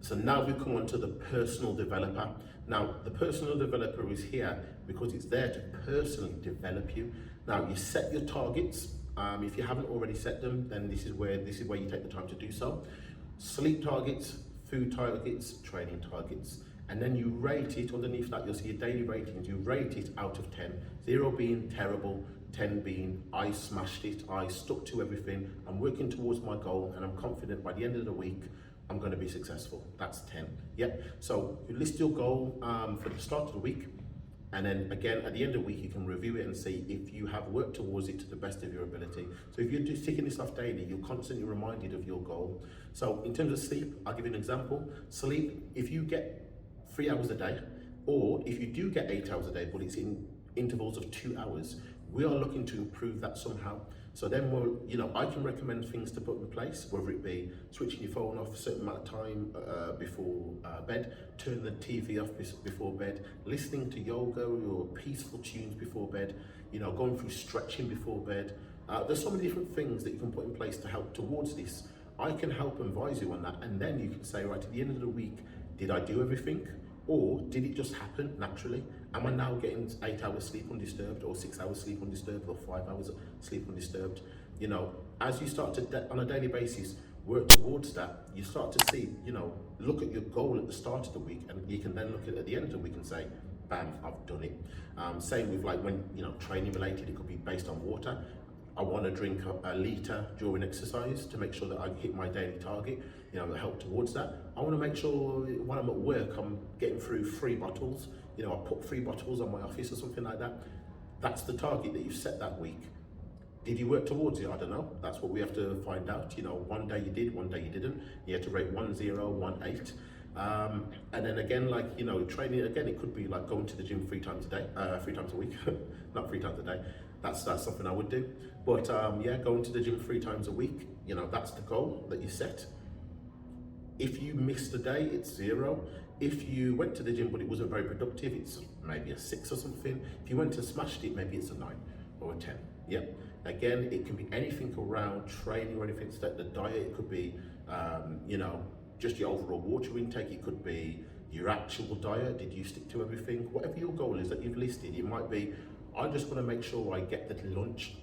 So now we come on to the personal developer. Now, the personal developer is here because it's there to personally develop you. Now, you set your targets. If you haven't already set them, then this is where you take the time to do so. Sleep targets, food targets, training targets. And then you rate it. Underneath that, you'll see your daily ratings. You rate it out of 10. 0 being terrible, 10 being I smashed it, I stuck to everything, I'm working towards my goal, and I'm confident by the end of the week, I'm going to be successful. That's 10. Yep. So you list your goal for the start of the week, and then again at the end of the week you can review it and see if you have worked towards it to the best of your ability. So if you're just ticking this off daily, you're constantly reminded of your goal. So in terms of sleep, I'll give you an example. Sleep, if you get 3 hours a day, or if you do get 8 hours a day, but it's in intervals of 2 hours, we are looking to improve that somehow. So then I can recommend things to put in place, whether it be switching your phone off a certain amount of time before bed, turn the TV off before bed, listening to yoga or peaceful tunes before bed, going through stretching before bed. There's so many different things that you can put in place to help towards this. I can help advise you on that, and then you can say, right, at the end of the week, did I do everything? Or did it just happen naturally? Am I now getting 8 hours sleep undisturbed, or 6 hours sleep undisturbed, or 5 hours sleep undisturbed? As you start to, on a daily basis, work towards that, you start to see, look at your goal at the start of the week, and you can then look at the end of the week and say, bam, I've done it. Same with like when, training related, it could be based on water. I want to drink a litre during exercise to make sure that I hit my daily target, help towards that. I want to make sure when I'm at work, I'm getting through 3 bottles. I put 3 bottles on my office or something like that. That's the target that you set that week. Did you work towards it? I don't know. That's what we have to find out. One day you did, one day you didn't. You had to rate 1, 0, 1, 8. And then again, training, again, it could be like going to the gym 3 times a day, 3 times a week, not 3 times a day. That's something I would do. But going to the gym 3 times a week, that's the goal that you set. If you missed a day, it's 0. If you went to the gym but it wasn't very productive, it's maybe a 6 or something. If you went and smashed it, maybe it's a 9 or a 10. Yep. Again, it can be anything around training or anything. So the diet, it could be, just your overall water intake. It could be your actual diet. Did you stick to everything? Whatever your goal is that you've listed, it might be, I just want to make sure I get the lunch.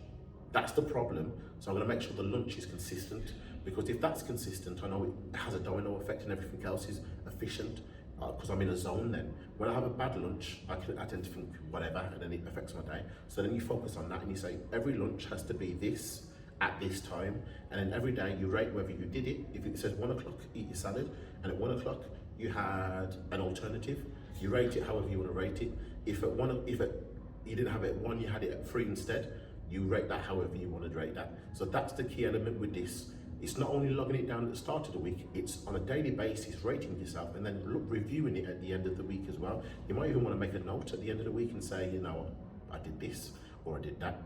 That's the problem. So I'm going to make sure the lunch is consistent, because if that's consistent, I know it has a domino effect and everything else is efficient, because I'm in a zone then. When I have a bad lunch, I tend to think whatever, and then it affects my day. So then you focus on that and you say, every lunch has to be this at this time, and then every day you rate whether you did it. If it says 1 o'clock, eat your salad, and at 1 o'clock you had an alternative, you rate it however you want to rate it. If you didn't have it at 1, you had it at 3 instead, you rate that however you want to rate that. So that's the key element with this. It's not only logging it down at the start of the week, it's on a daily basis rating yourself, and then reviewing it at the end of the week as well. You might even want to make a note at the end of the week and say, I did this or I did that.